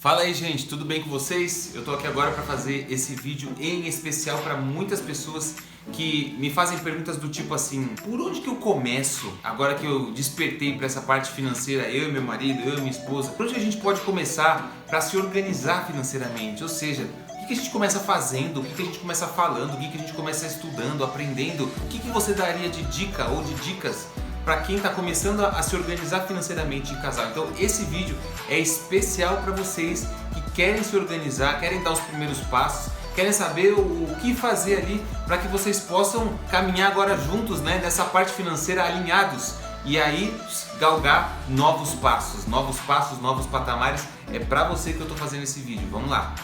Fala aí, gente, tudo bem com vocês? Eu tô aqui agora para fazer esse vídeo em especial para muitas pessoas que me fazem perguntas do tipo assim: por onde que eu começo? Agora que eu despertei para essa parte financeira, eu e meu marido, eu e minha esposa, por onde a gente pode começar para se organizar financeiramente? Ou seja, o que a gente começa fazendo, o que a gente começa falando, o que a gente começa estudando, aprendendo? O que você daria de dica ou de dicas para quem está começando a se organizar financeiramente em casal? Então esse vídeo é especial para vocês que querem se organizar, querem dar os primeiros passos, querem saber o que fazer ali para que vocês possam caminhar agora juntos, né, nessa parte financeira, alinhados, e aí galgar novos passos, novos patamares. É para você que eu estou fazendo esse vídeo. Vamos lá!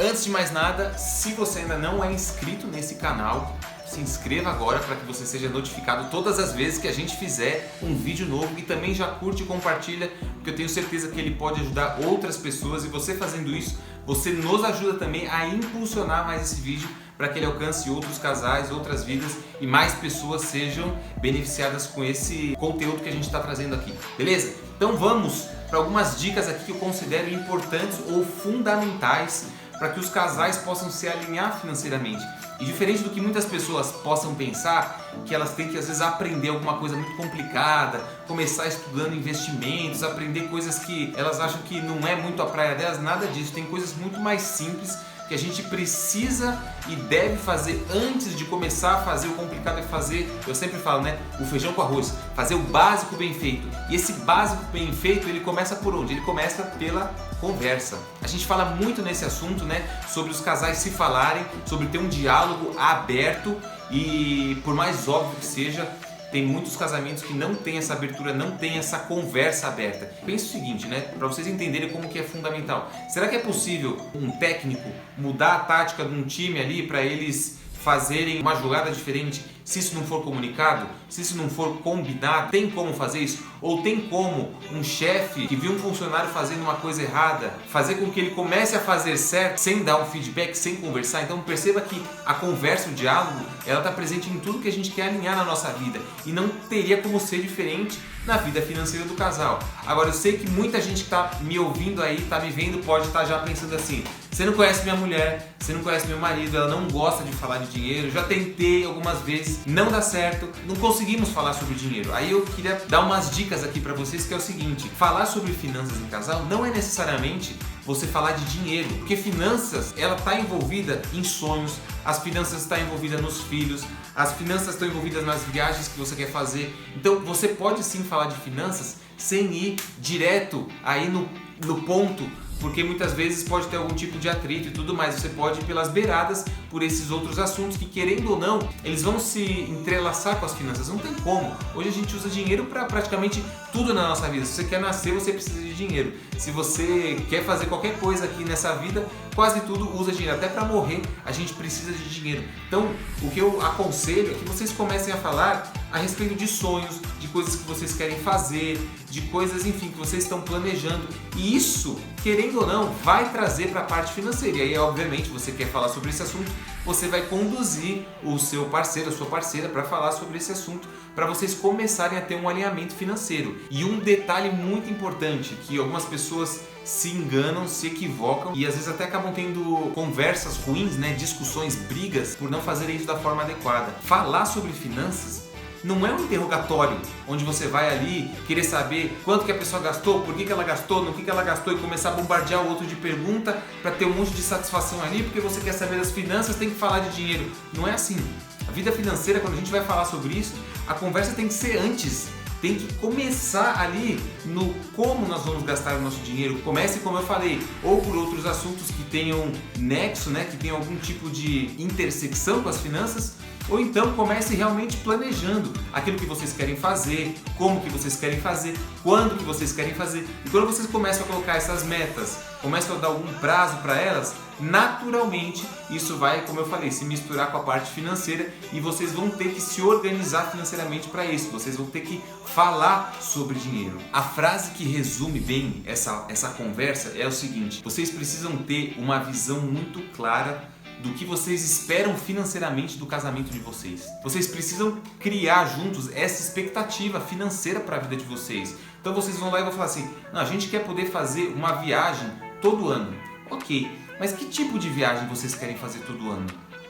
Antes de mais nada, se você ainda não é inscrito nesse canal, se inscreva agora para que você seja notificado todas as vezes que a gente fizer um vídeo novo, e também já curte e compartilha, porque eu tenho certeza que ele pode ajudar outras pessoas, e você fazendo isso, você nos ajuda também a impulsionar mais esse vídeo para que ele alcance outros casais, outras vidas, e mais pessoas sejam beneficiadas com esse conteúdo que a gente está trazendo aqui, beleza? Então vamos para algumas dicas aqui que eu considero importantes ou fundamentais para que os casais possam se alinhar financeiramente. E diferente do que muitas pessoas possam pensar, que elas têm que às vezes aprender alguma coisa muito complicada, começar estudando investimentos, aprender coisas que elas acham que não é muito a praia delas, nada disso. Tem coisas muito mais simples que a gente precisa e deve fazer antes de começar a fazer. O complicado é fazer, eu sempre falo, né, o feijão com arroz, fazer o básico bem feito. E esse básico bem feito, ele começa por onde? Ele começa pela conversa. A gente fala muito nesse assunto, né, sobre os casais se falarem, sobre ter um diálogo aberto, e por mais óbvio que seja, tem muitos casamentos que não tem essa abertura, não tem essa conversa aberta. Pensa o seguinte, né, para vocês entenderem como que é fundamental. Será que é possível um técnico mudar a tática de um time ali para eles fazerem uma jogada diferente se isso não for comunicado, se isso não for combinado? Tem como fazer isso? Ou tem como um chefe que viu um funcionário fazendo uma coisa errada fazer com que ele comece a fazer certo sem dar um feedback, sem conversar? Então perceba que a conversa, o diálogo, ela está presente em tudo que a gente quer alinhar na nossa vida, e não teria como ser diferente na vida financeira do casal. Agora, eu sei que muita gente que está me ouvindo aí, está me vendo, pode estar já pensando assim: você não conhece minha mulher, você não conhece meu marido, ela não gosta de falar de dinheiro, já tentei algumas vezes, não dá certo, não conseguimos falar sobre dinheiro. Aí eu queria dar umas dicas aqui para vocês, que é o seguinte: falar sobre finanças em casal não é necessariamente você falar de dinheiro, porque finanças, ela está envolvida em sonhos, as finanças estão envolvidas nos filhos, as finanças estão envolvidas nas viagens que você quer fazer. Então você pode sim falar de finanças sem ir direto aí no ponto, porque muitas vezes pode ter algum tipo de atrito e tudo mais. Você pode ir pelas beiradas por esses outros assuntos que, querendo ou não, eles vão se entrelaçar com as finanças. Não tem como. Hoje a gente usa dinheiro para praticamente tudo na nossa vida. Se você quer nascer, você precisa de dinheiro. Se você quer fazer qualquer coisa aqui nessa vida, quase tudo usa dinheiro. Até para morrer a gente precisa de dinheiro. Então o que eu aconselho é que vocês comecem a falar a respeito de sonhos, de coisas que vocês querem fazer, de coisas, enfim, que vocês estão planejando. E isso, querendo ou não, vai trazer para a parte financeira. E aí, obviamente, você quer falar sobre esse assunto, você vai conduzir o seu parceiro, a sua parceira, para falar sobre esse assunto, para vocês começarem a ter um alinhamento financeiro. E um detalhe muito importante, que algumas pessoas se enganam, se equivocam e às vezes até acabam tendo conversas ruins, né, discussões, brigas, por não fazerem isso da forma adequada. Falar sobre finanças não é um interrogatório onde você vai ali querer saber quanto que a pessoa gastou, por que ela gastou, no que ela gastou, e começar a bombardear o outro de pergunta para ter um monte de satisfação ali, porque você quer saber das finanças, tem que falar de dinheiro. Não é assim. A vida financeira, quando a gente vai falar sobre isso, a conversa tem que ser antes. Tem que começar ali no como nós vamos gastar o nosso dinheiro. Comece, como eu falei, ou por outros assuntos que tenham nexo, né, que tenham algum tipo de intersecção com as finanças, ou então comece realmente planejando aquilo que vocês querem fazer, como que vocês querem fazer, quando que vocês querem fazer. E quando vocês começam a colocar essas metas, começam a dar algum prazo para elas, naturalmente isso vai, como eu falei, se misturar com a parte financeira, e vocês vão ter que se organizar financeiramente para isso. Vocês vão ter que falar sobre dinheiro. A frase que resume bem essa conversa é o seguinte: vocês precisam ter uma visão muito clara do que vocês esperam financeiramente do casamento de vocês. Vocês precisam criar juntos essa expectativa financeira para a vida de vocês. Então vocês vão lá e vão falar assim, não, a gente quer poder fazer uma viagem todo ano. Ok, mas que tipo de viagem vocês querem fazer todo ano?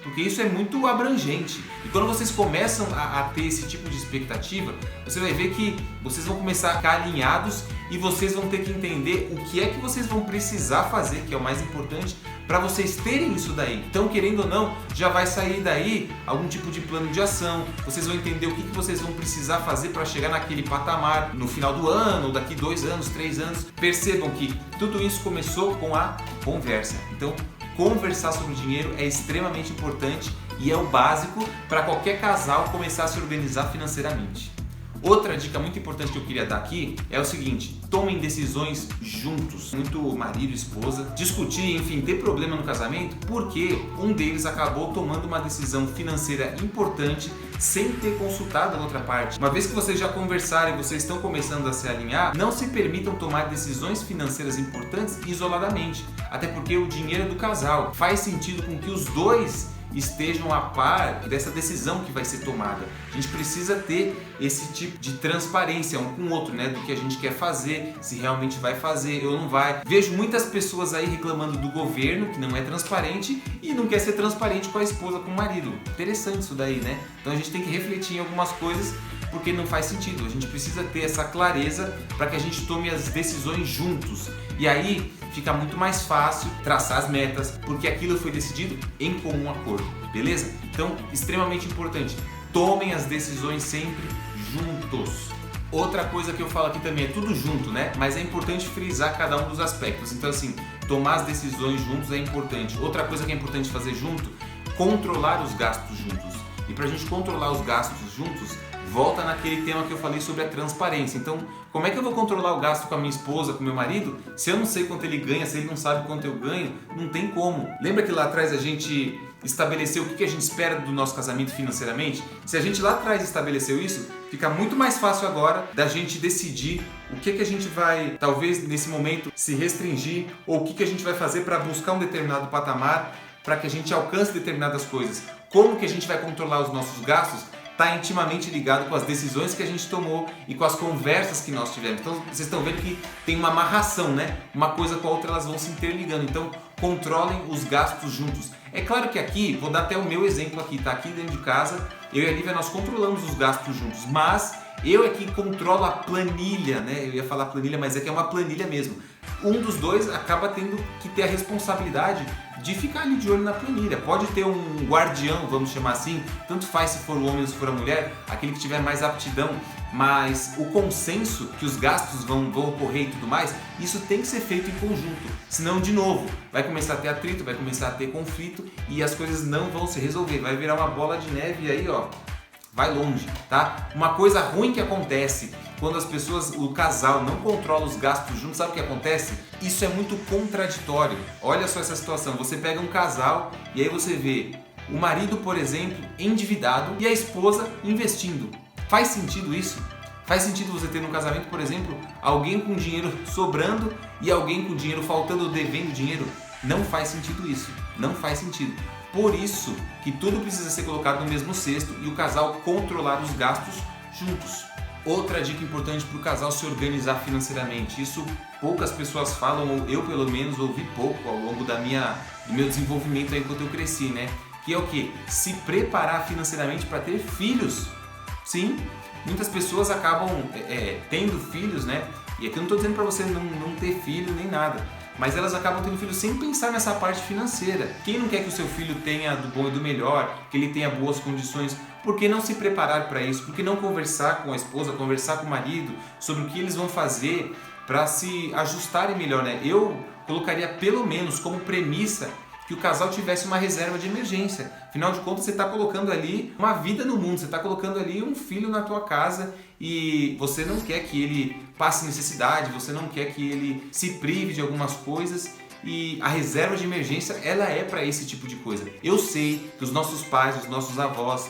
Porque isso é muito abrangente. E quando vocês começam a ter esse tipo de expectativa, você vai ver que vocês vão começar a ficar alinhados e vocês vão ter que entender o que é que vocês vão precisar fazer, que é o mais importante, para vocês terem isso daí. Então, querendo ou não, já vai sair daí algum tipo de plano de ação, vocês vão entender o que vocês vão precisar fazer para chegar naquele patamar no final do ano, ou daqui 2 anos, 3 anos. Percebam que tudo isso começou com a conversa. Então, conversar sobre dinheiro é extremamente importante e é o básico para qualquer casal começar a se organizar financeiramente. Outra dica muito importante que eu queria dar aqui é o seguinte: tomem decisões juntos. Muito marido e esposa discutir, enfim, ter problema no casamento porque um deles acabou tomando uma decisão financeira importante sem ter consultado a outra parte. Uma vez que vocês já conversaram e vocês estão começando a se alinhar, não se permitam tomar decisões financeiras importantes isoladamente, até porque o dinheiro é do casal. Faz sentido com que os dois estejam a par dessa decisão que vai ser tomada. A gente precisa ter esse tipo de transparência um com o outro, né? Do que a gente quer fazer, se realmente vai fazer ou não vai. Vejo muitas pessoas aí reclamando do governo, que não é transparente, e não quer ser transparente com a esposa, com o marido. Interessante isso daí, né? Então a gente tem que refletir em algumas coisas, porque não faz sentido. A gente precisa ter essa clareza para que a gente tome as decisões juntos. E aí fica muito mais fácil traçar as metas, porque aquilo foi decidido em comum acordo, beleza? Então, extremamente importante, tomem as decisões sempre juntos. Outra coisa que eu falo aqui também é tudo junto, né? Mas é importante frisar cada um dos aspectos. Então, assim, tomar as decisões juntos é importante. Outra coisa que é importante fazer junto, controlar os gastos juntos. E para a gente controlar os gastos juntos, volta naquele tema que eu falei sobre a transparência. Então, como é que eu vou controlar o gasto com a minha esposa, com o meu marido, se eu não sei quanto ele ganha, se ele não sabe quanto eu ganho? Não tem como. Lembra que lá atrás a gente estabeleceu o que a gente espera do nosso casamento financeiramente? Se a gente lá atrás estabeleceu isso, fica muito mais fácil agora da gente decidir o que a gente vai, talvez nesse momento, se restringir, ou o que a gente vai fazer para buscar um determinado patamar, para que a gente alcance determinadas coisas. Como que a gente vai controlar os nossos gastos? Está intimamente ligado com as decisões que a gente tomou e com as conversas que nós tivemos. Então vocês estão vendo que tem uma amarração, né? Uma coisa com a outra, elas vão se interligando. Então controlem os gastos juntos. É claro que aqui, vou dar até o meu exemplo aqui, tá? Aqui dentro de casa, eu e a Lívia, nós controlamos os gastos juntos, mas eu é que controlo a planilha, né? Eu ia falar planilha, mas é que é uma planilha mesmo. Um dos dois acaba tendo que ter a responsabilidade de ficar ali de olho na planilha. Pode ter um guardião, vamos chamar assim, tanto faz se for o homem ou se for a mulher, aquele que tiver mais aptidão, mas o consenso que os gastos vão ocorrer e tudo mais, isso tem que ser feito em conjunto. Senão, de novo, vai começar a ter atrito, vai começar a ter conflito e as coisas não vão se resolver. Vai virar uma bola de neve e aí, ó, vai longe, tá? Uma coisa ruim que acontece quando as pessoas, o casal, não controla os gastos juntos, sabe o que acontece? Isso é muito contraditório. Olha só essa situação, você pega um casal e aí você vê o marido, por exemplo, endividado e a esposa investindo. Faz sentido isso? Faz sentido você ter no casamento, por exemplo, alguém com dinheiro sobrando e alguém com dinheiro faltando ou devendo dinheiro? Não faz sentido isso, não faz sentido. Por isso que tudo precisa ser colocado no mesmo cesto e o casal controlar os gastos juntos. Outra dica importante para o casal se organizar financeiramente, isso poucas pessoas falam, ou eu pelo menos ouvi pouco ao longo do meu desenvolvimento aí enquanto eu cresci, né? Que é o quê? Se preparar financeiramente para ter filhos. Sim, muitas pessoas acabam tendo filhos, né? E aqui eu não estou dizendo para você não ter filho nem nada, mas elas acabam tendo filhos sem pensar nessa parte financeira. Quem não quer que o seu filho tenha do bom e do melhor, que ele tenha boas condições? Por que não se preparar para isso? Por que não conversar com a esposa, conversar com o marido sobre o que eles vão fazer para se ajustarem melhor, né? Eu colocaria pelo menos como premissa que o casal tivesse uma reserva de emergência. Afinal de contas, você está colocando ali uma vida no mundo, você está colocando ali um filho na tua casa e você não quer que ele passe necessidade, você não quer que ele se prive de algumas coisas. E a reserva de emergência, ela é para esse tipo de coisa. Eu sei que os nossos pais, os nossos avós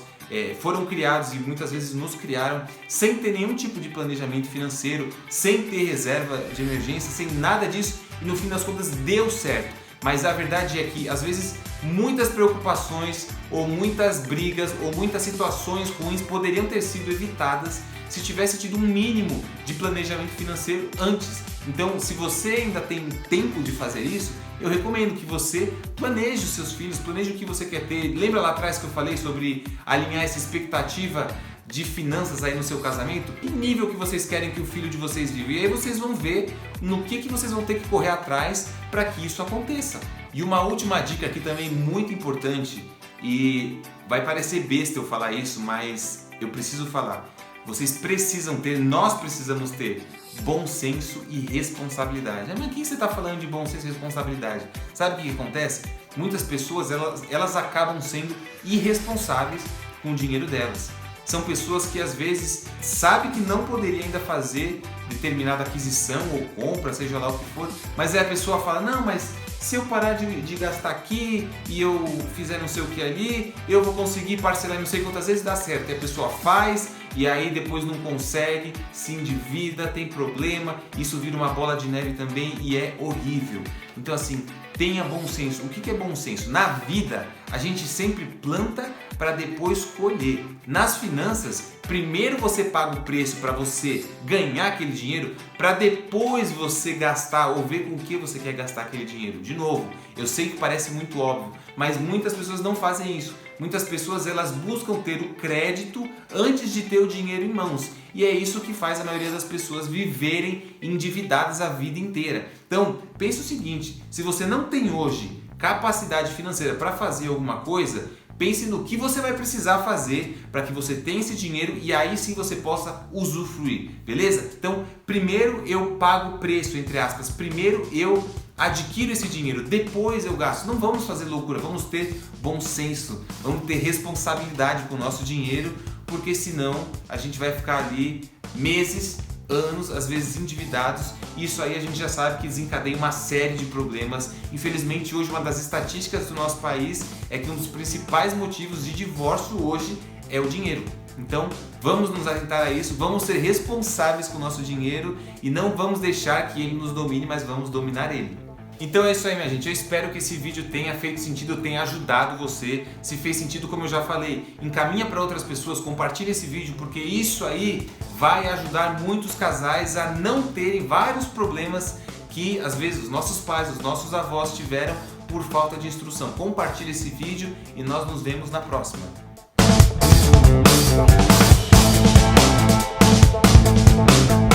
foram criados e muitas vezes nos criaram sem ter nenhum tipo de planejamento financeiro, sem ter reserva de emergência, sem nada disso, e no fim das contas deu certo. mas a verdade é que às vezes muitas preocupações ou muitas brigas ou muitas situações ruins poderiam ter sido evitadas se tivesse tido um mínimo de planejamento financeiro antes. Então, se você ainda tem tempo de fazer isso, eu recomendo que você planeje os seus filhos, planeje o que você quer ter. Lembra lá atrás que eu falei sobre alinhar essa expectativa de finanças aí no seu casamento? Que nível que vocês querem que o filho de vocês viva? E aí vocês vão ver no que vocês vão ter que correr atrás para que isso aconteça. E uma última dica aqui também muito importante, e vai parecer besta eu falar isso, mas eu preciso falar. Vocês precisam ter, nós precisamos ter bom senso e responsabilidade. Mas quem você está falando de bom senso e responsabilidade? Sabe o que acontece? Muitas pessoas elas acabam sendo irresponsáveis com o dinheiro delas. São pessoas que às vezes sabem que não poderia ainda fazer determinada aquisição ou compra, seja lá o que for, mas aí a pessoa fala, não, mas se eu parar de gastar aqui e eu fizer não sei o que ali, eu vou conseguir parcelar não sei quantas vezes, dá certo. E a pessoa faz e aí depois não consegue, se endivida, tem problema, isso vira uma bola de neve também e é horrível. Então assim, tenha bom senso. O que é bom senso? Na vida, a gente sempre planta para depois colher. Nas finanças, primeiro você paga o preço para você ganhar aquele dinheiro, para depois você gastar ou ver com o que você quer gastar aquele dinheiro. De novo, eu sei que parece muito óbvio, mas muitas pessoas não fazem isso. Muitas pessoas elas buscam ter o crédito antes de ter o dinheiro em mãos. E é isso que faz a maioria das pessoas viverem endividadas a vida inteira. Então, pense o seguinte, se você não tem hoje capacidade financeira para fazer alguma coisa, pense no que você vai precisar fazer para que você tenha esse dinheiro e aí sim você possa usufruir, beleza? Então, primeiro eu pago o preço, entre aspas, primeiro eu adquiro esse dinheiro, depois eu gasto. Não vamos fazer loucura, vamos ter bom senso, vamos ter responsabilidade com o nosso dinheiro, porque senão a gente vai ficar ali meses, anos, às vezes endividados, e isso aí a gente já sabe que desencadeia uma série de problemas. Infelizmente hoje uma das estatísticas do nosso país é que um dos principais motivos de divórcio hoje é o dinheiro. Então vamos nos atentar a isso, vamos ser responsáveis com o nosso dinheiro e não vamos deixar que ele nos domine, mas vamos dominar ele. Então é isso aí, minha gente, eu espero que esse vídeo tenha feito sentido, tenha ajudado você. Se fez sentido, como eu já falei, encaminha para outras pessoas, compartilha esse vídeo, porque isso aí vai ajudar muitos casais a não terem vários problemas que às vezes os nossos pais, os nossos avós tiveram por falta de instrução. Compartilha esse vídeo e nós nos vemos na próxima.